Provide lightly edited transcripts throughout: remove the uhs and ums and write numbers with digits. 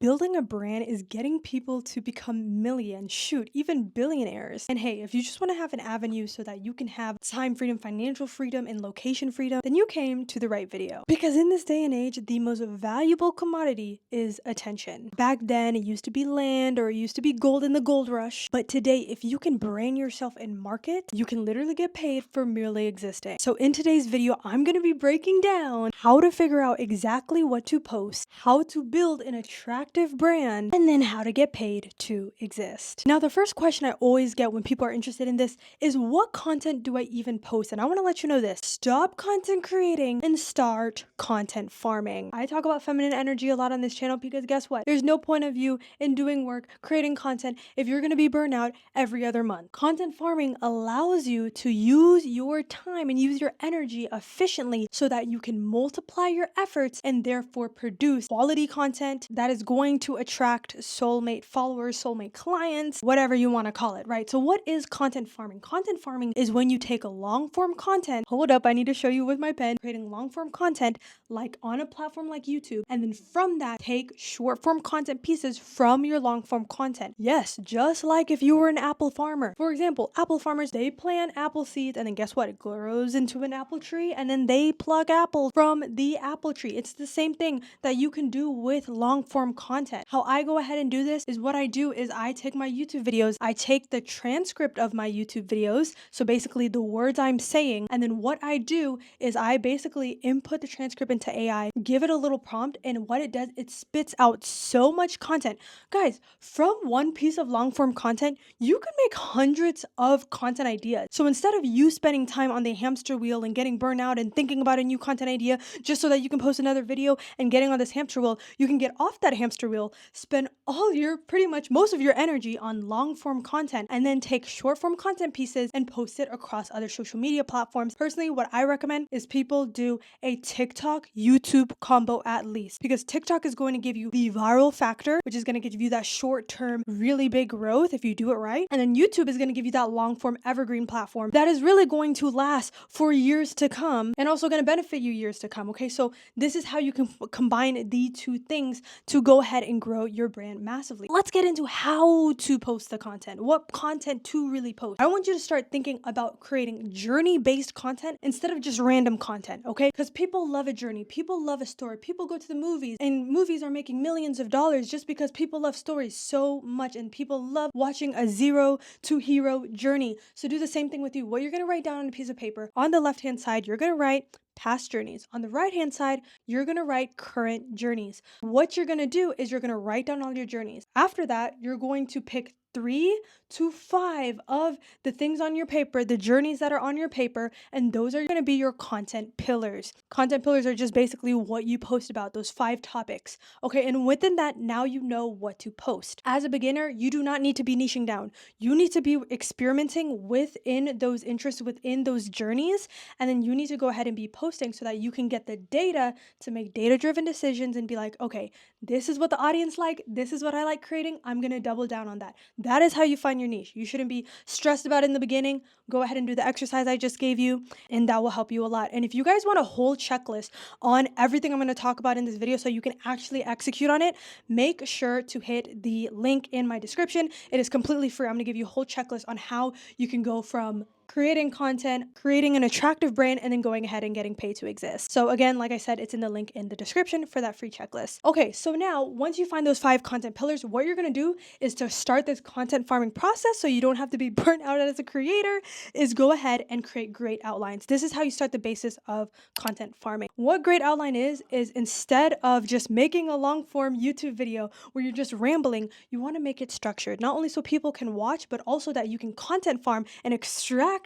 Building a brand is getting people to become million, shoot, even billionaires. And hey, if you just want to have an avenue so that you can have time freedom, financial freedom, and location freedom, then you came to the right video. Because in this day and age, the most valuable commodity is attention. Back then, it used to be land or it used to be gold in the gold rush. But today, if you can brand yourself and market, you can literally get paid for merely existing. So in today's video, I'm going to be breaking down how to figure out exactly what to post, how to build an attractive brand, and then how to get paid to exist. Now, the first question I always get when people are interested in this is, what content do I even post? And I want to let you know this: stop content creating and start content farming. I talk about feminine energy a lot on this channel because guess what? There's no point of you in doing work, creating content, if you're going to be burnt out every other month. Content farming allows you to use your time and use your energy efficiently so that you can multiply your efforts and therefore produce quality content that is going to attract soulmate followers, soulmate clients, whatever you want to call it, right? So what is content farming? Content farming is when you take a long form content, hold up, I need to show you with my pen, creating long form content like on a platform like YouTube, and then from that, take short form content pieces from your long form content. Yes, just like if you were an apple farmer. For example, apple farmers, they plant apple seeds, and then guess what? It grows into an apple tree, and then they pluck apples from the apple tree. It's the same thing that you can do with long form content. How I go ahead and do this is, what I do is I take my YouTube videos, I take the transcript of my YouTube videos, so basically the words I'm saying, and then what I do is I basically input the transcript into AI, give it a little prompt, and what it does, it spits out so much content. Guys, from one piece of long form content, you can make hundreds of content ideas. So instead of you spending time on the hamster wheel and getting burnt out and thinking about a new content idea just so that you can post another video and getting on this hamster wheel, you can get off that hamster wheel, spend all your, pretty much most of your energy on long form content, and then take short form content pieces and post it across other social media platforms. Personally, what I recommend is people do a TikTok YouTube combo at least, because TikTok is going to give you the viral factor, which is going to give you that short term, really big growth if you do it right. And then YouTube is going to give you that long form evergreen platform that is really going to last for years to come and also going to benefit you years to come. Okay, so this is how you can combine the two things to go ahead and grow your brand massively. Let's get into how to post the content, what content to really post. I want you to start thinking about creating journey-based content instead of just random content, okay? Because people love a journey, people love a story, people go to the movies, and movies are making millions of dollars just because people love stories so much, and people love watching a zero to hero journey. So do the same thing with you. What you're going to write down on a piece of paper, on the left-hand side, you're going to write past journeys. On the right hand side, you're going to write current journeys. What you're going to do is you're going to write down all your journeys. After that, you're going to pick 3 to 5 of the things on your paper, the journeys that are on your paper, and those are going to be your content pillars. Content pillars are just basically what you post about, those 5 topics. Okay, and within that, now you know what to post. As a beginner, you do not need to be niching down. You need to be experimenting within those interests, within those journeys, and then you need to go ahead and be posting so that you can get the data to make data-driven decisions and be like, okay, this is what the audience like, this is what I like creating, I'm going to double down on that. That is how you find your niche. You shouldn't be stressed about it in the beginning. Go ahead and do the exercise I just gave you, and that will help you a lot. And if you guys want a whole checklist on everything I'm going to talk about in this video so you can actually execute on it, make sure to hit the link in my description. It is completely free. I'm going to give you a whole checklist on how you can go from creating content, creating an attractive brand, and then going ahead and getting paid to exist. So again, like I said, it's in the link in the description for that free checklist. Okay, so now once you find those 5 content pillars, what you're gonna do is to start this content farming process so you don't have to be burnt out as a creator, is go ahead and create great outlines. This is how you start the basis of content farming. What great outline is instead of just making a long form YouTube video where you're just rambling, you wanna make it structured, not only so people can watch, but also that you can content farm and extract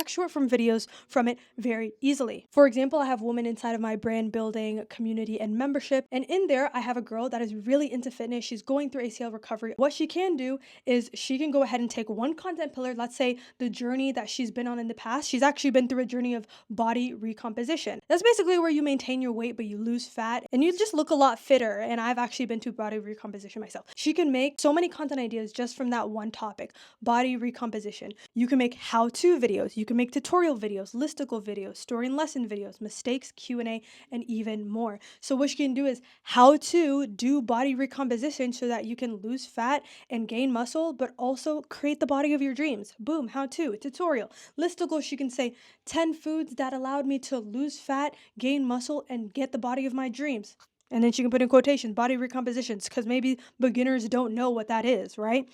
short form videos from it very easily. For example, I have women inside of my brand building community and membership, and in there I have a girl that is really into fitness. She's going through ACL recovery. What she can do is she can go ahead and take one content pillar, let's say the journey that she's been on in the past. She's actually been through a journey of body recomposition. That's basically where you maintain your weight but you lose fat and you just look a lot fitter, and I've actually been to body recomposition myself. She can make so many content ideas just from that one topic, body recomposition. You can can make how-to videos, you can make tutorial videos, listicle videos, story and lesson videos, mistakes, Q&A, and even more. So what you can do is how to do body recomposition so that you can lose fat and gain muscle, but also create the body of your dreams. Boom, how to, tutorial. Listicle, she can say 10 foods that allowed me to lose fat, gain muscle, and get the body of my dreams. And then she can put in quotations, body recompositions, because maybe beginners don't know what that is, right?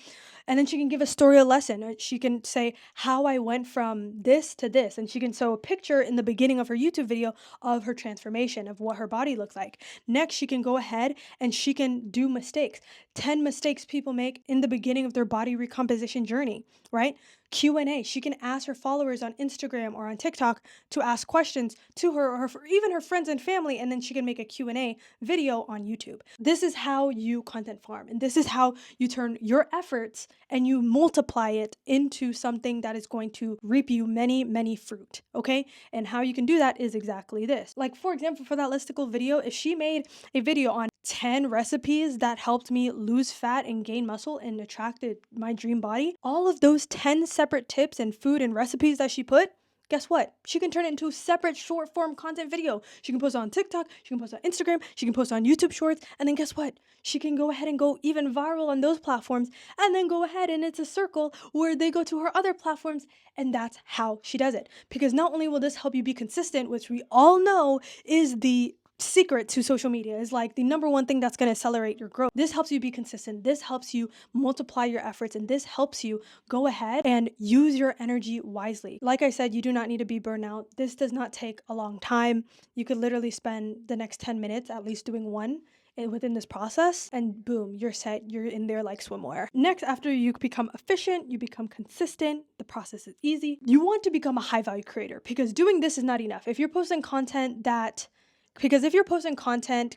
And then she can give a story, a lesson. She can say how I went from this to this. And she can show a picture in the beginning of her YouTube video of her transformation, of what her body looks like. Next, she can go ahead and she can do mistakes. 10 mistakes people make in the beginning of their body recomposition journey, right? Q&A. She can ask her followers on Instagram or on TikTok to ask questions to her or even her friends and family, and then she can make a Q&A video on YouTube. This is how you content farm, and this is how you turn your efforts and you multiply it into something that is going to reap you many, many fruit, okay? And how you can do that is exactly this. Like, for example, for that listicle video, if she made a video on 10 recipes that helped me lose fat and gain muscle and attracted my dream body, all of those 10 separate tips and food and recipes that she put, guess what? She can turn it into a separate short form content video. She can post it on TikTok, she can post it on Instagram, she can post it on YouTube Shorts, and then guess what? She can go ahead and go even viral on those platforms, and then go ahead and it's a circle where they go to her other platforms, and that's how she does it. Because not only will this help you be consistent, which we all know is the secret to social media, is like the number one thing that's going to accelerate your growth. This helps you be consistent. This helps you multiply your efforts, and this helps you go ahead and use your energy wisely. Like I said, you do not need to be burnt out. This does not take a long time. You could literally spend the next 10 minutes at least doing one within this process, and boom, you're set. You're in there like swimwear. Next, after you become efficient, you become consistent, the process is easy. You want to become a high value creator, because doing this is not enough. If you're posting content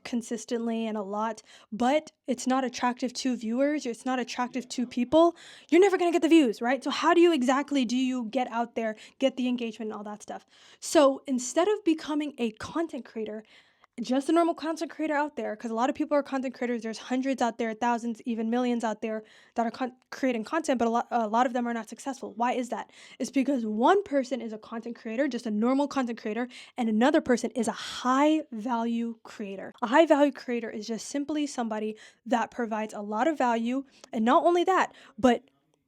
consistently and a lot, but it's not attractive to viewers, it's not attractive to people, you're never going to get the views, right? So how do you get out there, get the engagement and all that stuff? So instead of becoming a content creator, just a normal content creator out there, because a lot of people are content creators. There's hundreds out there, thousands, even millions out there that are creating content, but a lot of them are not successful. Why is that? It's because one person is a content creator, just a normal content creator, and another person is a high value creator. A high value creator is just simply somebody that provides a lot of value, and not only that, but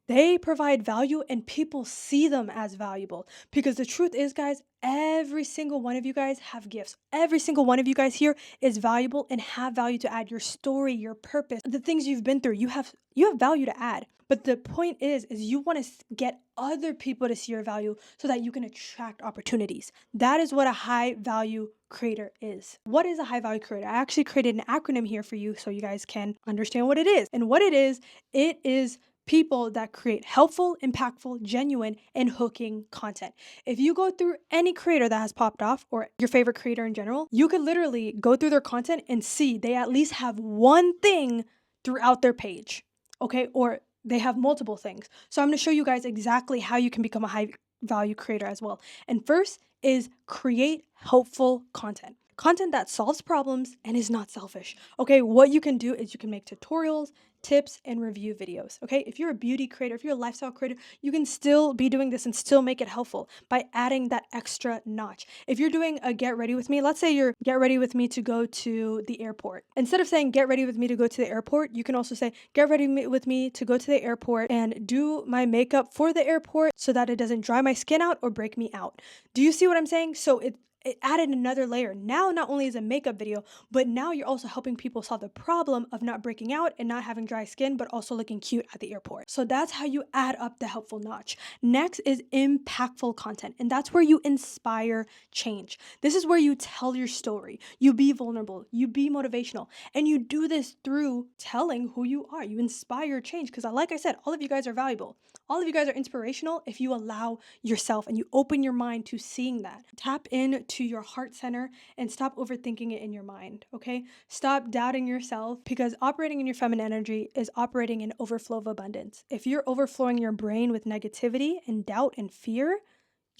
they provide value and people see them as valuable. Because the truth is, guys, every single one of you guys have gifts. Every single one of you guys here is valuable and have value to add. Your story, your purpose, the things you've been through, you have value to add. But the point is you want to get other people to see your value so that you can attract opportunities. That is what a high value creator is. What is a high value creator? I actually created an acronym here for you so you guys can understand what it is. And what it is people that create helpful, impactful, genuine, and hooking content. If you go through any creator that has popped off, or your favorite creator in general, you could literally go through their content and see they at least have one thing throughout their page, okay? Or they have multiple things. So I'm going to show you guys exactly how you can become a high value creator as well. And first is create helpful content. Content that solves problems and is not selfish. Okay, what you can do is you can make tutorials, tips, and review videos. Okay, if you're a beauty creator, if you're a lifestyle creator, you can still be doing this and still make it helpful by adding that extra notch. If you're doing a get ready with me, let's say you're get ready with me to go to the airport. Instead of saying get ready with me to go to the airport, you can also say get ready with me to go to the airport and do my makeup for the airport so that it doesn't dry my skin out or break me out. Do you see what I'm saying? So it added another layer. Now, not only is a makeup video, but now you're also helping people solve the problem of not breaking out and not having dry skin, but also looking cute at the airport. So that's how you add up the helpful notch. Next is impactful content. And that's where you inspire change. This is where you tell your story. You be vulnerable, you be motivational, and you do this through telling who you are. You inspire change because like I said, all of you guys are valuable. All of you guys are inspirational if you allow yourself and you open your mind to seeing that. Tap into your heart center and stop overthinking it in your mind, okay? Stop doubting yourself, because operating in your feminine energy is operating in overflow of abundance. If you're overflowing your brain with negativity and doubt and fear,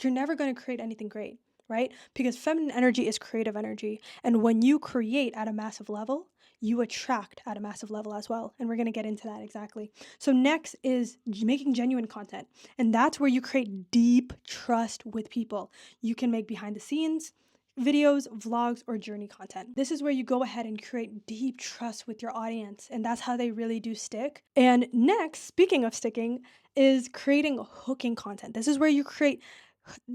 you're never going to create anything great, right? Because feminine energy is creative energy. And when you create at a massive level, you attract at a massive level as well. And we're going to get into that exactly. So next is making genuine content. And that's where you create deep trust with people. You can make behind the scenes videos, vlogs, or journey content. This is where you go ahead and create deep trust with your audience, and that's how they really do stick. And next, speaking of sticking, is creating hooking content. This is where you create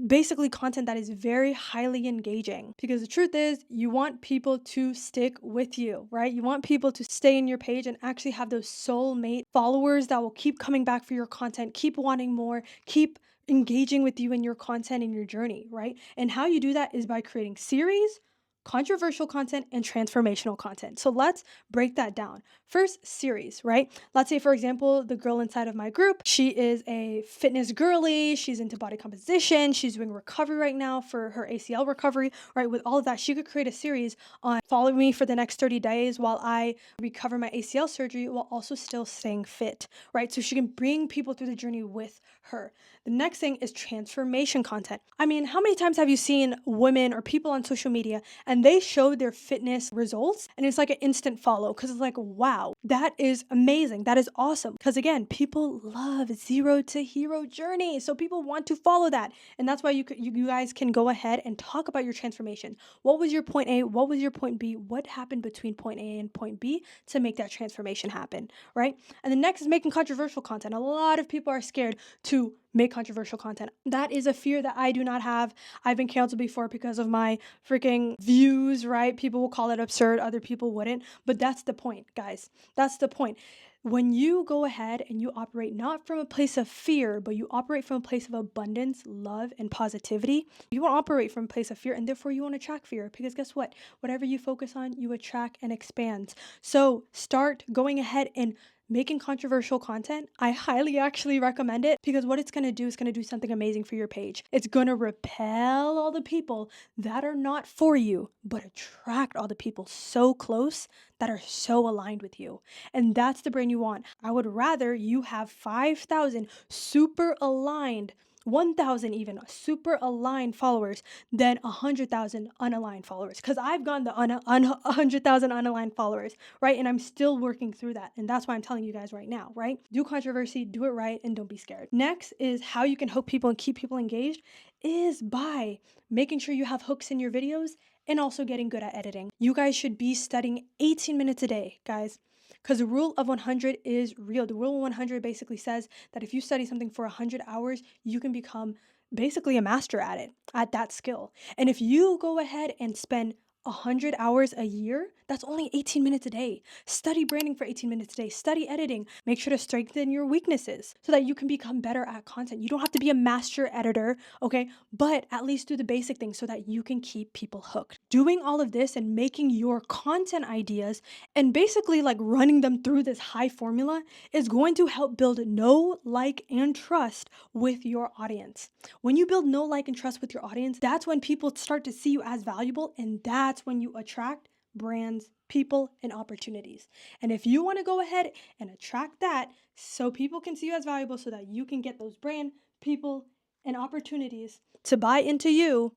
basically content that is very highly engaging, because the truth is you want people to stick with you, right? You want people to stay in your page and actually have those soulmate followers that will keep coming back for your content, keep wanting more, keep engaging with you in your content and your journey, right? And how you do that is by creating series, controversial content, and transformational content. So let's break that down. First, series, right? Let's say, for example, the girl inside of my group, she is a fitness girly. She's into body composition. She's doing recovery right now for her ACL recovery, right? With all of that, she could create a series on follow me for the next 30 days while I recover my ACL surgery while also still staying fit, right? So she can bring people through the journey with her. The next thing is transformation content. I mean, how many times have you seen women or people on social media and they show their fitness results and it's like an instant follow because it's like, wow, that is amazing. That is awesome. Because again, people love zero to hero journey. So people want to follow that. And that's why you guys can go ahead and talk about your transformation. What was your point A? What was your point B? What happened between point A and point B to make that transformation happen, right? And the next is making controversial content. A lot of people are scared to make controversial content. That is a fear that I do not have. I've been canceled before because of my freaking views, right? People will call it absurd, other people wouldn't. But that's the point, guys. That's the point. When you go ahead and you operate not from a place of fear, but you operate from a place of abundance, love, and positivity, you won't operate from a place of fear, and therefore you won't attract fear. Because guess what? Whatever you focus on, you attract and expand. So start going ahead and making controversial content. I highly actually recommend it, because what it's going to do is going to do something amazing for your page. It's going to repel all the people that are not for you, but attract all the people so close that are so aligned with you. And that's the brand you want. I would rather you have 5,000 super aligned, 1,000 even super aligned followers than 100,000 unaligned followers, because I've gone the 100,000 unaligned followers, right? And I'm still working through that. And that's why I'm telling you guys right now, right? Do controversy, do it right, and don't be scared. Next is how you can hook people and keep people engaged is by making sure you have hooks in your videos and also getting good at editing. You guys should be studying 18 minutes a day, guys. Because the rule of 100 is real. The rule of 100 basically says that if you study something for 100 hours, you can become basically a master at it, at that skill. And if you go ahead and spend 100 hours a year, that's only 18 minutes a day. Study branding for 18 minutes a day. Study editing. Make sure to strengthen your weaknesses so that you can become better at content. You don't have to be a master editor, okay? But at least do the basic things so that you can keep people hooked. Doing all of this and making your content ideas and basically like running them through this high formula is going to help build know, like, and trust with your audience. When you build know, like, and trust with your audience, that's when people start to see you as valuable, and that's when you attract brands, people, and opportunities. And if you want to go ahead and attract that so people can see you as valuable so that you can get those brand, people, and opportunities to buy into you,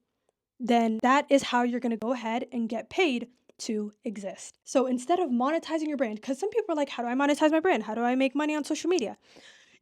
then that is how you're going to go ahead and get paid to exist. So instead of monetizing your brand, because some people are like, how do I monetize my brand? How do I make money on social media?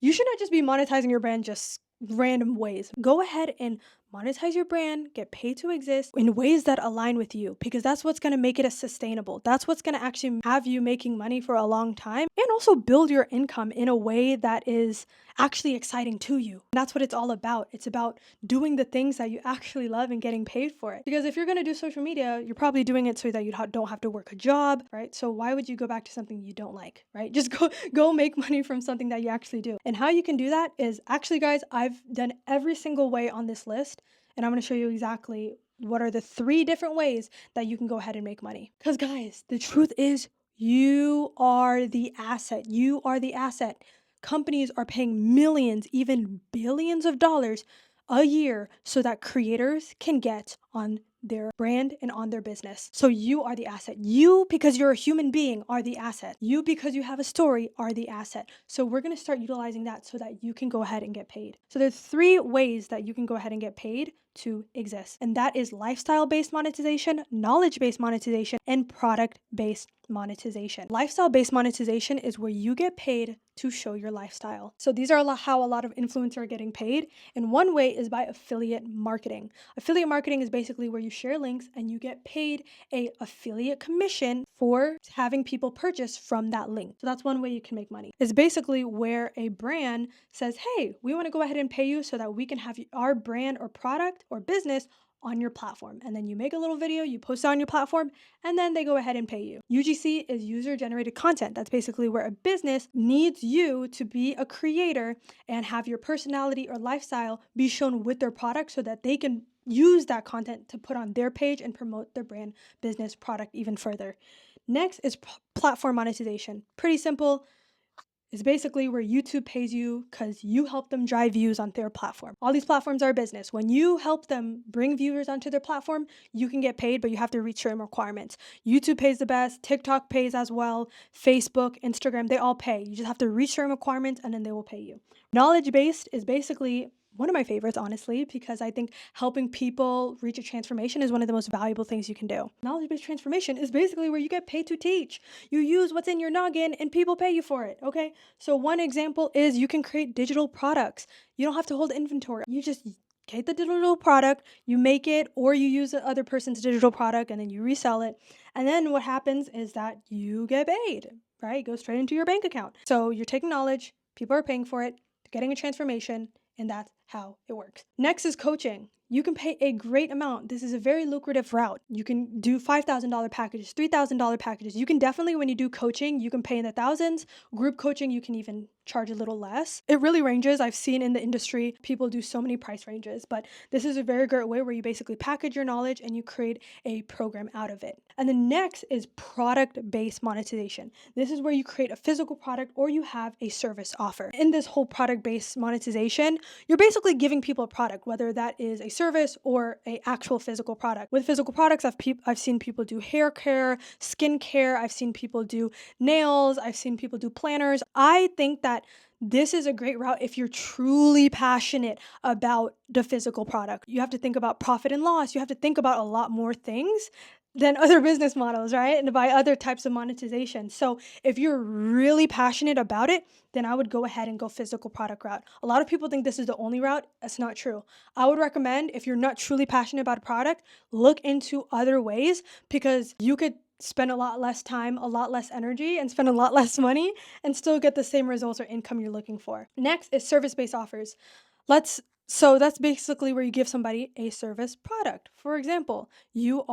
You should not just be monetizing your brand just random ways. Go ahead and monetize your brand, get paid to exist in ways that align with you, because that's what's going to make it sustainable. That's what's going to actually have you making money for a long time, and also build your income in a way that is actually exciting to you. That's what it's all about. It's about doing the things that you actually love and getting paid for it. Because if you're going to do social media, you're probably doing it so that you don't have to work a job, right? So why would you go back to something you don't like, right? Just go make money from something that you actually do. And how you can do that is actually, guys, I've done every single way on this list, and I'm going to show you exactly what are the 3 different ways that you can go ahead and make money. Because guys, the truth is you are the asset. You are the asset. Companies are paying millions, even billions of dollars a year so that creators can get on their brand and on their business. So you are the asset. You, because you're a human being, are the asset. You, because you have a story, are the asset. So we're going to start utilizing that so that you can go ahead and get paid. So there's 3 ways that you can go ahead and get paid to exist. And that is lifestyle-based monetization, knowledge-based monetization, and product-based monetization. Lifestyle-based monetization is where you get paid to show your lifestyle. So these are how a lot of influencers are getting paid. And one way is by affiliate marketing. Affiliate marketing is basically where you share links and you get paid a affiliate commission for having people purchase from that link. So that's one way you can make money. It's basically where a brand says, hey, we want to go ahead and pay you so that we can have our brand or product or business on your platform. And then you make a little video, you post it on your platform, and then they go ahead and pay you. UGC is user generated content. That's basically where a business needs you to be a creator and have your personality or lifestyle be shown with their product so that they can use that content to put on their page and promote their brand, business, product even further. Next is platform monetization. Pretty simple. It's basically where YouTube pays you because you help them drive views on their platform. All these platforms are a business. When you help them bring viewers onto their platform, you can get paid, but you have to reach certain requirements. YouTube pays the best, TikTok pays as well, Facebook, Instagram, they all pay. You just have to reach certain requirements and then they will pay you. Knowledge-based is basically one of my favorites, honestly, because I think helping people reach a transformation is one of the most valuable things you can do. Knowledge-based transformation is basically where you get paid to teach. You use what's in your noggin and people pay you for it, okay? So one example is you can create digital products. You don't have to hold inventory. You just get the digital product, you make it, or you use the other person's digital product and then you resell it. And then what happens is that you get paid, right? It goes straight into your bank account. So you're taking knowledge, people are paying for it, getting a transformation, and that's how it works. Next is coaching. You can pay a great amount. This is a very lucrative route. You can do $5,000 packages, $3,000 packages. You can definitely, when you do coaching, you can pay in the thousands. Group coaching, you can even charge a little less. It really ranges. I've seen in the industry, people do so many price ranges, but this is a very great way where you basically package your knowledge and you create a program out of it. And the next is product-based monetization. This is where you create a physical product or you have a service offer. In this whole product-based monetization, you're basically giving people a product, whether that is a service or a actual physical product. With physical products, I've seen people do hair care, skin care. I've seen people do nails. I've seen people do planners. I think that this is a great route if you're truly passionate about the physical product. You have to think about profit and loss. You have to think about a lot more things than other business models, right? And by other types of monetization. So if you're really passionate about it, then I would go ahead and go physical product route. A lot of people think this is the only route. That's not true. I would recommend, if you're not truly passionate about a product, look into other ways because you could spend a lot less time, a lot less energy, and spend a lot less money and still get the same results or income you're looking for. Next is service-based offers. So that's basically where you give somebody a service product. For example, you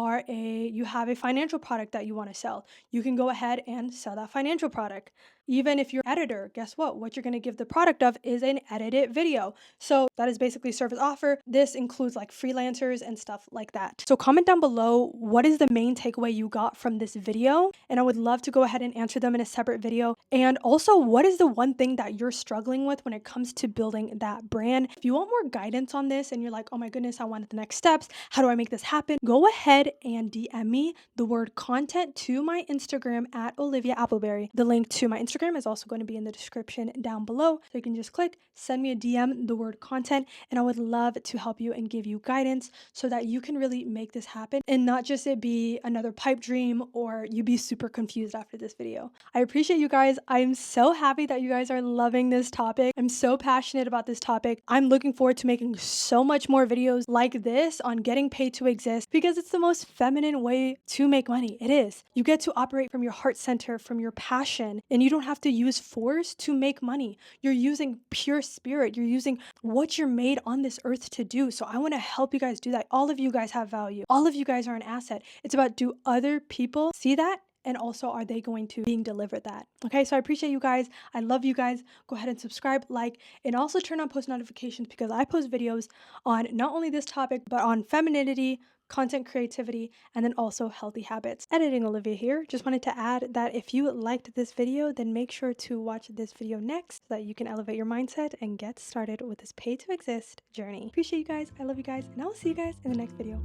have a financial product that you want to sell. You can go ahead and sell that financial product. Even if you're an editor, guess what? What you're going to give the product of is an edited video. So that is basically service offer. This includes like freelancers and stuff like that. So comment down below, what is the main takeaway you got from this video? And I would love to go ahead and answer them in a separate video. And also, what is the one thing that you're struggling with when it comes to building that brand? If you want more guidance on this and you're like, oh my goodness, I want the next steps. How do I make this happen? Go ahead and DM me the word content to my Instagram at Olivia Appleberry. The link to my Instagram is also going to be in the description down below. So you can just click, send me a DM, the word content, and I would love to help you and give you guidance so that you can really make this happen and not just it be another pipe dream or you be super confused after this video. I appreciate you guys. I'm so happy that you guys are loving this topic. I'm so passionate about this topic. I'm looking forward to making so much more videos like this on getting paid to exist because it's the most feminine way to make money. It is. You get to operate from your heart center, from your passion, and you don't have to use force to make money. You're using pure spirit. You're using what you're made on this earth to do. So I want to help you guys do that. All of you guys have value. All of you guys are an asset. It's about, do other people see that? And also, are they going to being delivered that? Okay, so I appreciate you guys. I love you guys. Go ahead and subscribe, like, and also turn on post notifications because I post videos on not only this topic, but on femininity, content creativity, and then also healthy habits. Editing Olivia here. Just wanted to add that if you liked this video, then make sure to watch this video next so that you can elevate your mindset and get started with this pay to exist journey. Appreciate you guys. I love you guys, and I'll see you guys in the next video.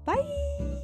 Bye!